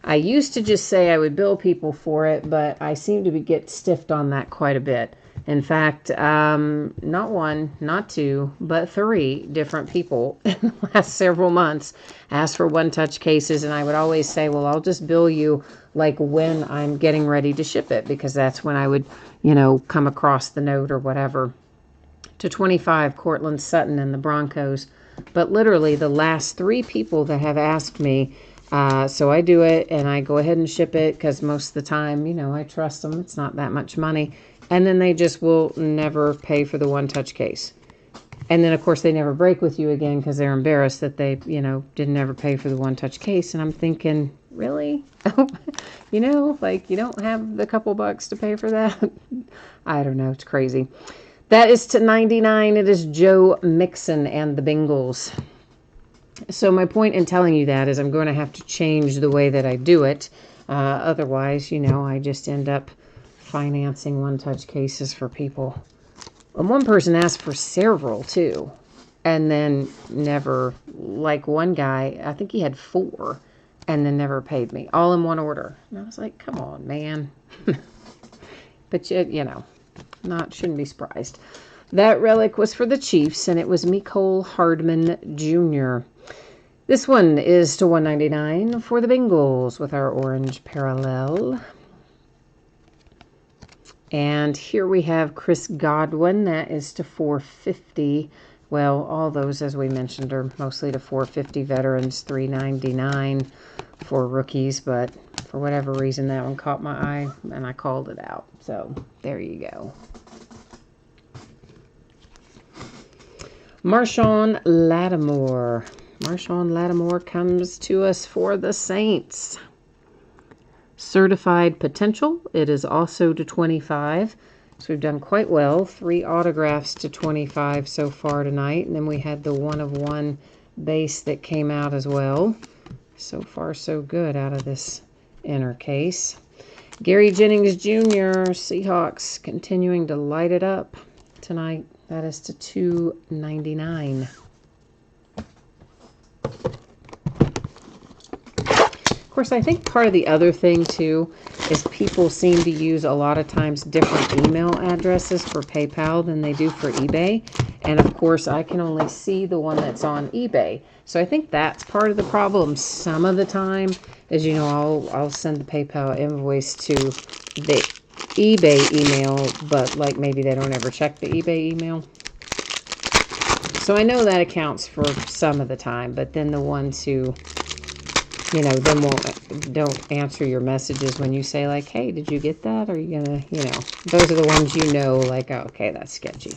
I used to just say I would bill people for it, but I seem to get stiffed on that quite a bit. In fact, not one, not two, but 3 different people in the last several months asked for one-touch cases, and I would always say, well, I'll just bill you like when I'm getting ready to ship it, because that's when I would, come across the note or whatever. To 25, Cortland Sutton and the Broncos. But literally the last 3 people that have asked me, so I do it and I go ahead and ship it because most of the time, I trust them. It's not that much money. And then they just will never pay for the one-touch case. And then, of course, they never break with you again because they're embarrassed that they, didn't ever pay for the one-touch case. And I'm thinking, really? You don't have the couple bucks to pay for that? I don't know. It's crazy. That is to 99. It is Joe Mixon and the Bengals. So my point in telling you that is I'm going to have to change the way that I do it. Otherwise, I just end up financing one-touch cases for people. And one person asked for several, too. And then never, like one guy, I think he had 4, and then never paid me. All in one order. And I was like, come on, man. But, shouldn't be surprised. That relic was for the Chiefs, and it was Mecole Hardman Jr. This one is to $199 for the Bengals with our orange parallel. And here we have Chris Godwin. That is to $450. Well, all those, as we mentioned, are mostly to $450. Veterans, $399 for rookies. But for whatever reason, that one caught my eye, and I called it out. So there you go. Marshawn Lattimore. Marshawn Lattimore comes to us for the Saints. Certified Potential. It is also to 25. So we've done quite well. 3 autographs to 25 so far tonight. And then we had the 1/1 base that came out as well. So far, so good out of this inner case. Gary Jennings Jr., Seahawks, continuing to light it up tonight. That is to $299. Of course, I think part of the other thing, too, is people seem to use a lot of times different email addresses for PayPal than they do for eBay. And, of course, I can only see the one that's on eBay. So I think that's part of the problem some of the time is, I'll send the PayPal invoice to the eBay email, but, maybe they don't ever check the eBay email. So I know that accounts for some of the time, but then the ones who then don't answer your messages when you say like, hey, did you get that? Are you gonna, those are the ones like, oh, okay, that's sketchy.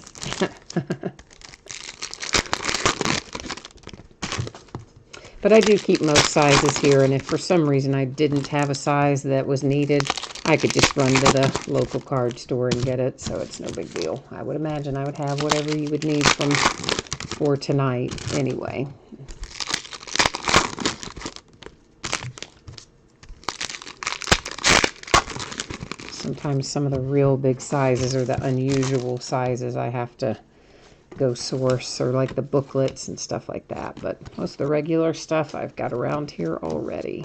But I do keep most sizes here, and if for some reason I didn't have a size that was needed, I could just run to the local card store and get it, so it's no big deal. I would imagine I would have whatever you would need for tonight anyway. Sometimes some of the real big sizes or the unusual sizes I have to go source, or like the booklets and stuff like that. But most of the regular stuff I've got around here already.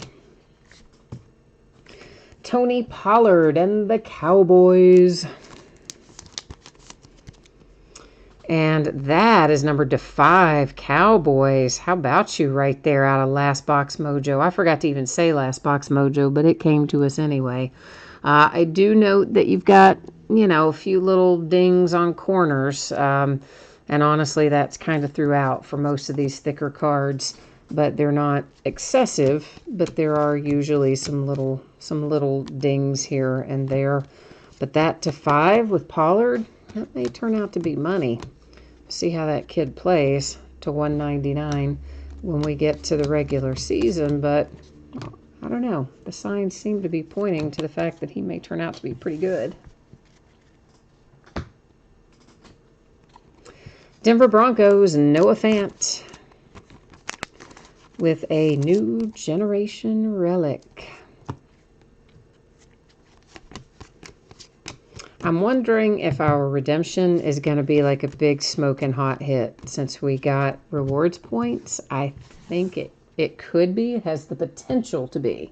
Tony Pollard and the Cowboys. And that is numbered to 5, Cowboys. How about you right there out of Last Box Mojo? I forgot to even say Last Box Mojo, but it came to us anyway. I do note that you've got, a few little dings on corners. And honestly, that's kind of throughout for most of these thicker cards. But they're not excessive, but there are usually some little dings here and there. But that to 5 with Pollard, that may turn out to be money. See how that kid plays to 199 when we get to the regular season, but I don't know. The signs seem to be pointing to the fact that he may turn out to be pretty good. Denver Broncos, Noah Fant with a New Generation relic. I'm wondering if our redemption is going to be like a big smoking hot hit since we got rewards points. I think it could be. It has the potential to be.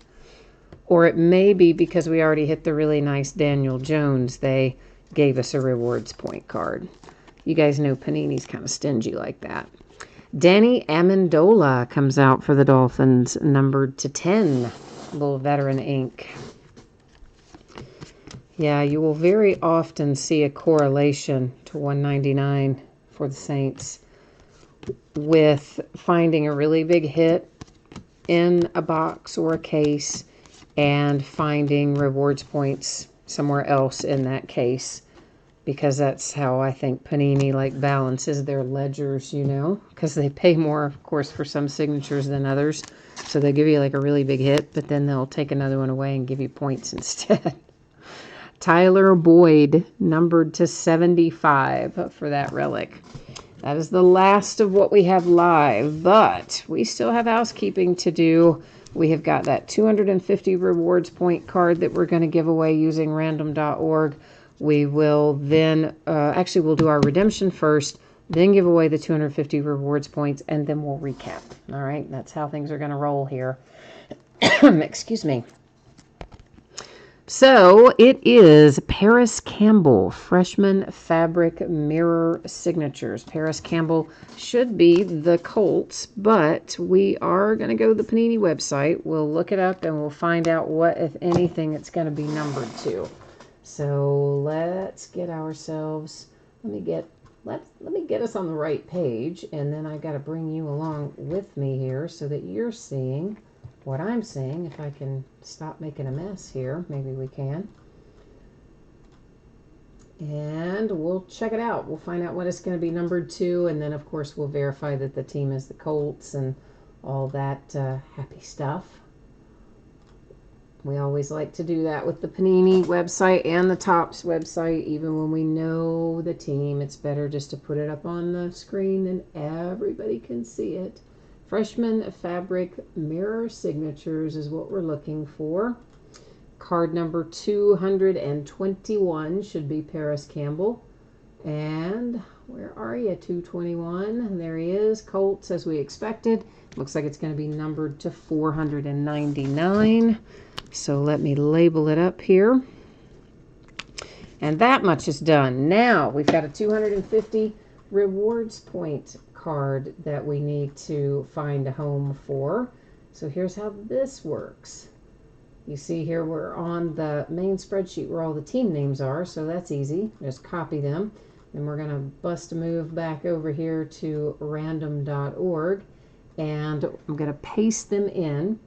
Or it may be because we already hit the really nice Daniel Jones. They gave us a rewards point card. You guys know Panini's kind of stingy like that. Danny Amendola comes out for the Dolphins, numbered to 10. Little veteran ink. Yeah, you will very often see a correlation to 199 for the Saints with finding a really big hit in a box or a case and finding rewards points somewhere else in that case, because that's how I think Panini balances their ledgers, because they pay more, of course, for some signatures than others. So they give you a really big hit, but then they'll take another one away and give you points instead. Tyler Boyd, numbered to 75 for that relic. That is the last of what we have live, but we still have housekeeping to do. We have got that 250 rewards point card that we're going to give away using random.org. We will then, actually we'll do our redemption first, then give away the 250 rewards points, and then we'll recap. All right, that's how things are going to roll here. Excuse me. So it is Paris Campbell, freshman fabric mirror signatures. Paris Campbell should be the Colts, but we are going to go to the Panini website. We'll look it up and we'll find out what, if anything, it's going to be numbered to. So let's get ourselves, let me get us on the right page, and then I've got to bring you along with me here so that you're seeing what I'm seeing. If I can stop making a mess here, maybe we can. And we'll check it out. We'll find out what it's going to be numbered to, and then of course we'll verify that the team is the Colts and all that happy stuff. We always like to do that with the Panini website and the Topps website. Even when we know the team, it's better just to put it up on the screen and everybody can see it. Freshman fabric mirror signatures is what we're looking for. Card number 221 should be Paris Campbell. And where are you, 221? There he is, Colts, as we expected. Looks like it's going to be numbered to 499. So let me label it up here. And that much is done. Now we've got a 250 rewards point card that we need to find a home for. So here's how this works. You see here we're on the main spreadsheet where all the team names are, so that's easy. Just copy them. And we're going to bust a move back over here to random.org, and I'm going to paste them in.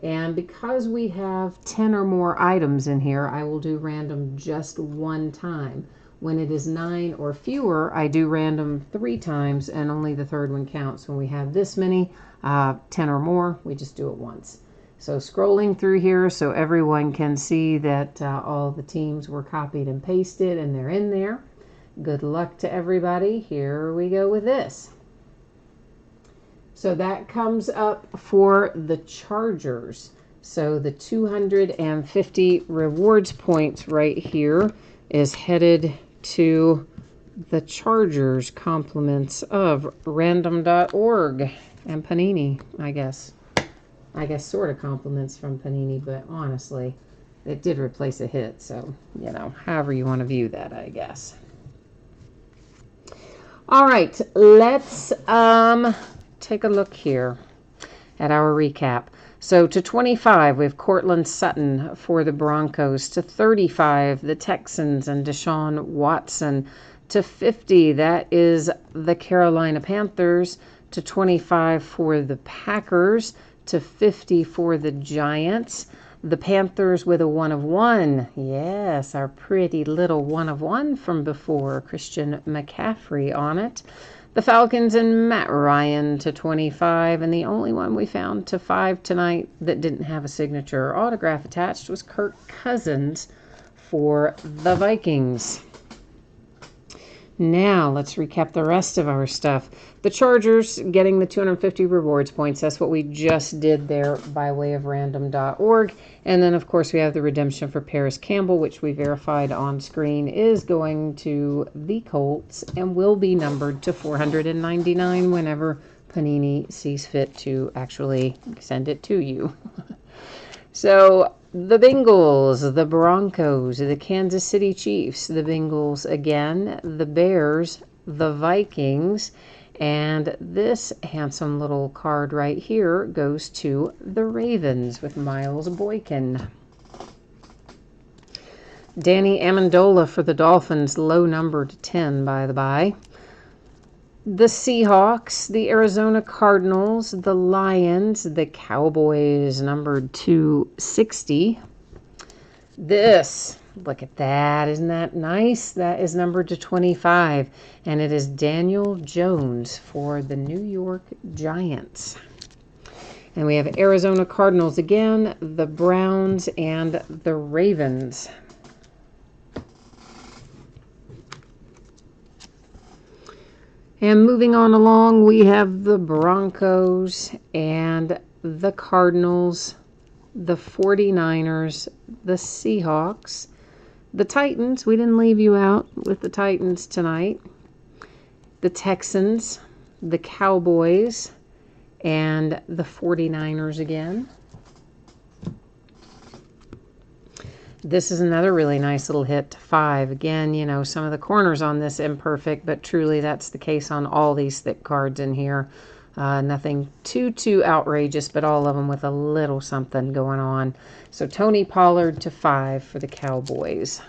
And because we have 10 or more items in here, I will do random just one time. When it is 9 or fewer, I do random 3 times, and only the third one counts. When we have this many, 10 or more, we just do it once. So scrolling through here so everyone can see that all the teams were copied and pasted and they're in there. Good luck to everybody. Here we go with this. So that comes up for the Chargers. So the 250 rewards points right here is headed to the Chargers, compliments of random.org and Panini, I guess. I guess sort of compliments from Panini, but honestly, it did replace a hit. So, you know, however you want to view that, I guess. All right, let's take a look here at our recap. So to 25, we have Cortland Sutton for the Broncos. To 35, the Texans and Deshaun Watson. To 50, that is the Carolina Panthers. To 25 for the Packers. To 50 for the Giants. The Panthers with a 1 of 1. Yes, our pretty little 1 of 1 from before. Christian McCaffrey on it. The Falcons and Matt Ryan to 25, and the only one we found to 5 tonight that didn't have a signature or autograph attached was Kirk Cousins for the Vikings. Now, let's recap the rest of our stuff. The Chargers getting the 250 rewards points. That's what we just did there by way of random.org. And then, of course, we have the redemption for Paris Campbell, which we verified on screen is going to the Colts and will be numbered to 499 whenever Panini sees fit to actually send it to you. So the Bengals, the Broncos, the Kansas City Chiefs, the Bengals again, the Bears, the Vikings, and this handsome little card right here goes to the Ravens with Miles Boykin. Danny Amendola for the Dolphins, low numbered 10 by the by. The Seahawks, the Arizona Cardinals, the Lions, the Cowboys, numbered 260. This, look at that. Isn't that nice? That is numbered to 25. And it is Daniel Jones for the New York Giants. And we have Arizona Cardinals again, the Browns, and the Ravens. And moving on along, we have the Broncos and the Cardinals, the 49ers, the Seahawks, the Titans. We didn't leave you out with the Titans tonight. The Texans, the Cowboys, and the 49ers again. This is another really nice little hit to 5. Again, you know, some of the corners on this imperfect, but truly that's the case on all these thick cards in here. Nothing too outrageous, but all of them with a little something going on. So Tony Pollard to 5 for the Cowboys.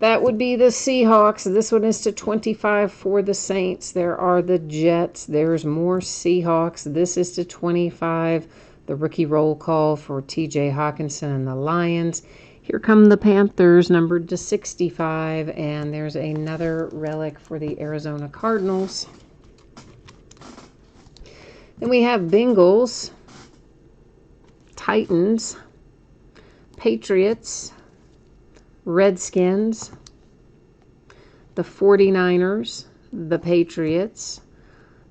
That would be the Seahawks. This one is to 25 for the Saints. There are the Jets. There's more Seahawks. This is to 25. The rookie roll call for T.J. Hawkinson and the Lions. Here come the Panthers, numbered to 65, and there's another relic for the Arizona Cardinals. Then we have Bengals, Titans, Patriots, Redskins, the 49ers, the Patriots,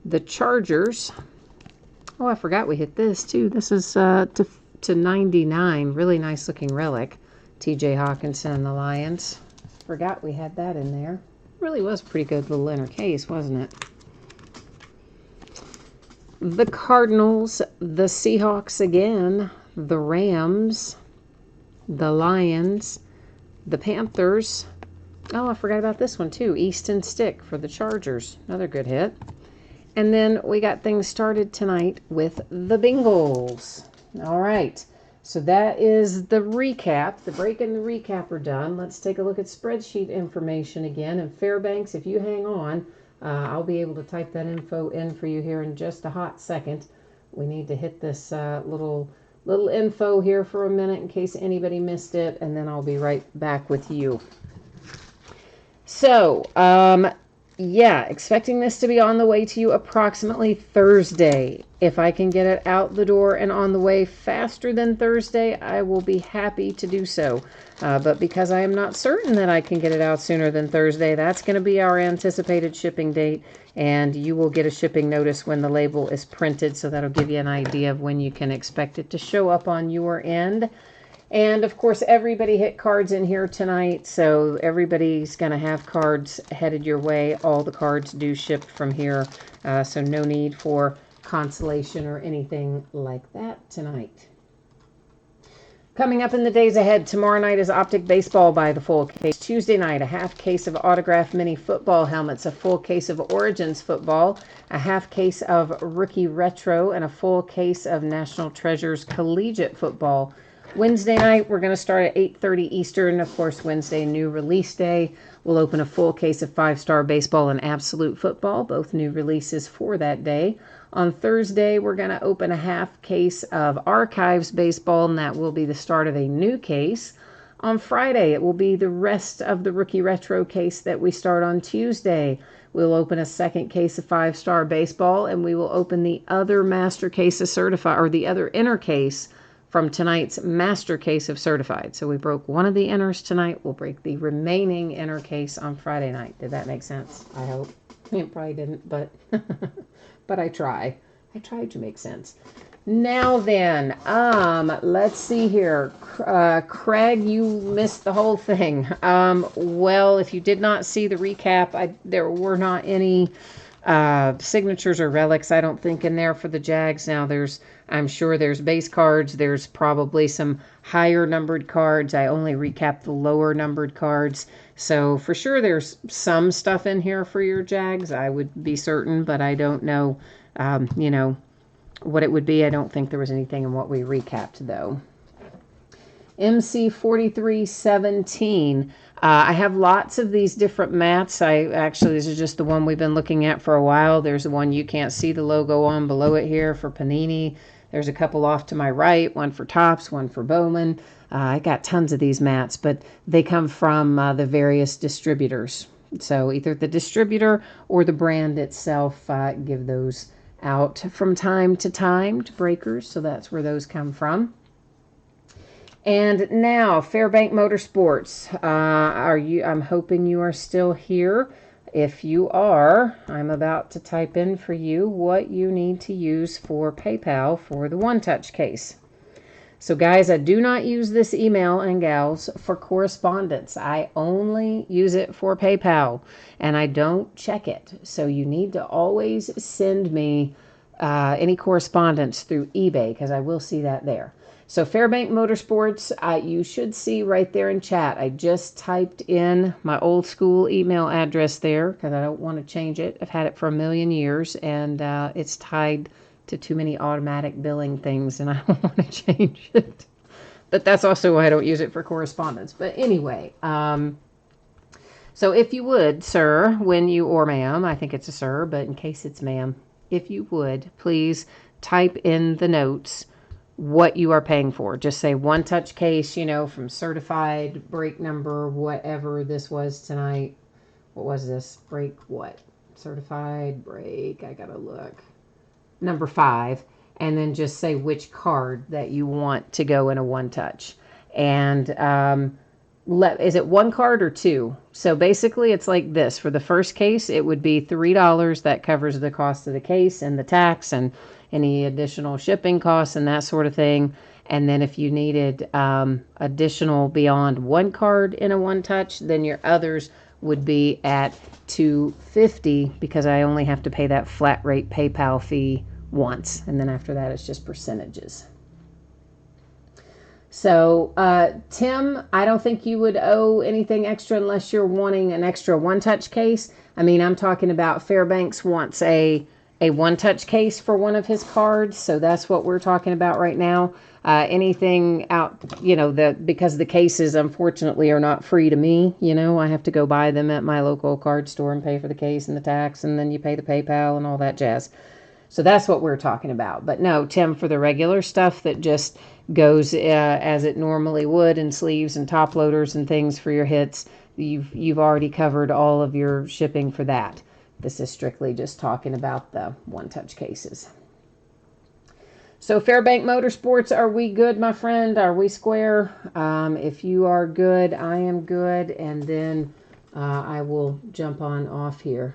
the Chargers. Oh, I forgot we hit this too. This is to 99. Really nice looking relic. T.J. Hawkinson and the Lions. Forgot we had that in there. Really was a pretty good little inner case, wasn't it? The Cardinals, the Seahawks again, the Rams, the Lions, the Panthers. Oh, I forgot about this one too. Easton Stick for the Chargers. Another good hit. And then we got things started tonight with the Bengals. All right. So that is the recap. The break and the recap are done. Let's take a look at spreadsheet information again. And Fairbanks, if you hang on, I'll be able to type that info in for you here in just a hot second. we need to hit this little info here for a minute in case anybody missed it, and then I'll be right back with you. So, yeah, expecting this to be on the way to you approximately Thursday. If I can get it out the door and on the way faster than Thursday, I will be happy to do so. But because I am not certain that I can get it out sooner than Thursday, that's going to be our anticipated shipping date. And you will get a shipping notice when the label is printed. So that'll give you an idea of when you can expect it to show up on your end. And of course, everybody hit cards in here tonight, so everybody's going to have cards headed your way. All the cards do ship from here, so no need for consolation or anything like that tonight. Coming up in the days ahead, tomorrow night is Optic Baseball by the full case. Tuesday night, a half case of autographed mini football helmets, a full case of Origins football, a half case of Rookie Retro, and a full case of National Treasures Collegiate football. Wednesday night, we're going to start at 8:30 Eastern. Of course, Wednesday, new release day. We'll open a full case of 5-Star Baseball and Absolute Football, both new releases for that day. On Thursday, we're going to open a half case of Archives Baseball, and that will be the start of a new case. On Friday, it will be the rest of the Rookie Retro case that we start on Tuesday. We'll open a second case of 5-Star Baseball, and we will open the other master case of Certified, or the other inner case from tonight's master case of Certified. So we broke one of the inners tonight. We'll break the remaining inner case on Friday night. Did that make sense? I hope. It probably didn't, but but I try. I tried to make sense. Now then, let's see here. Craig, you missed the whole thing. Well, if you did not see the recap, there were not any signatures or relics, I don't think, in there for the Jags. Now I'm sure there's base cards. There's probably some higher numbered cards. I only recapped the lower numbered cards. So for sure there's some stuff in here for your Jags. I would be certain, but I don't know, what it would be. I don't think there was anything in what we recapped, though. MC 4317. I have lots of these different mats. This is just the one we've been looking at for a while. There's the one you can't see the logo on below it here for Panini. There's a couple off to my right, one for Topps, one for Bowman. I got tons of these mats, but they come from the various distributors. So either the distributor or the brand itself give those out from time to time to breakers. So that's where those come from. And now, Fairbank Motorsports. I'm hoping you are still here. If you are, I'm about to type in for you what you need to use for PayPal for the One Touch case. So guys, I do not use this email, and gals, for correspondence. I only use it for PayPal, and I don't check it. So you need to always send me any correspondence through eBay, because I will see that there. So Fairbank Motorsports, you should see right there in chat. I just typed in my old school email address there because I don't want to change it. I've had it for a million years, and it's tied to too many automatic billing things, and I don't want to change it. But that's also why I don't use it for correspondence. But anyway, so if you would, sir, or ma'am, I think it's a sir, but in case it's ma'am, if you would, please type in the notes what you are paying for. Just say One Touch case, from Certified, break number, whatever this was tonight. What was this? Break what? Certified, break, I gotta look. Number 5. And then just say which card that you want to go in a One Touch. And is it one card or two? So basically it's like this. For the first case, it would be $3. That covers the cost of the case and the tax and any additional shipping costs and that sort of thing. And then if you needed additional beyond one card in a One Touch, then your others would be at $250 because I only have to pay that flat rate PayPal fee once. And then after that, it's just percentages. So, Tim, I don't think you would owe anything extra unless you're wanting an extra One Touch case. I mean, I'm talking about Fairbanks wants a One Touch case for one of his cards. So that's what we're talking about right now. Anything out, because the cases, unfortunately, are not free to me. I have to go buy them at my local card store and pay for the case and the tax, and then you pay the PayPal and all that jazz. So that's what we're talking about. But no, Tim, for the regular stuff that just goes as it normally would in sleeves and top loaders and things for your hits, you've already covered all of your shipping for that. This is strictly just talking about the one-touch cases. So Fairbank Motorsports, are we good, my friend? Are we square? If you are good, I am good, and then I will jump on off here.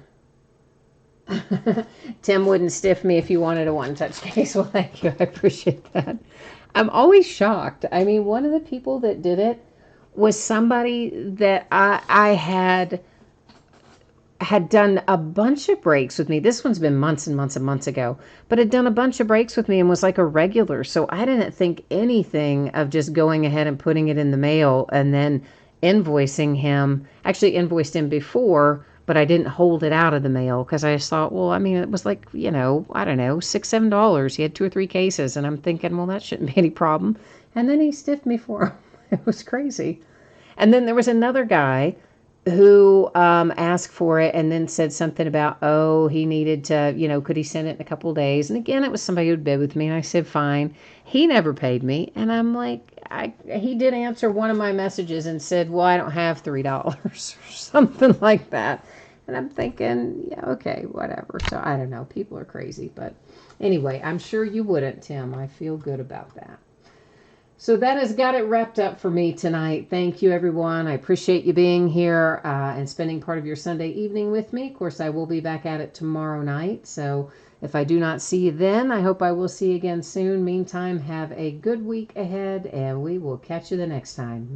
Tim wouldn't stiff me if you wanted a one-touch case. Well, thank you. I appreciate that. I'm always shocked. I mean, one of the people that did it was somebody that I had done a bunch of breaks with me. This one's been months and months and months ago, but had done a bunch of breaks with me and was like a regular. So I didn't think anything of just going ahead and putting it in the mail and then invoicing him. Actually invoiced him before, but I didn't hold it out of the mail because I just thought, well, I mean, it was like, I don't know, $6, $7. He had 2 or 3 cases, and I'm thinking, well, that shouldn't be any problem. And then he stiffed me for him. It was crazy. And then there was another guy who asked for it and then said something about, he needed to, could he send it in a couple of days? And again, it was somebody who'd bid with me, and I said, fine. He never paid me, and I'm like, he did answer one of my messages and said, well, I don't have $3 or something like that. And I'm thinking, yeah, okay, whatever. So I don't know. People are crazy. But anyway, I'm sure you wouldn't, Tim. I feel good about that. So that has got it wrapped up for me tonight. Thank you, everyone. I appreciate you being here and spending part of your Sunday evening with me. Of course, I will be back at it tomorrow night. So if I do not see you then, I hope I will see you again soon. Meantime, have a good week ahead, and we will catch you the next time.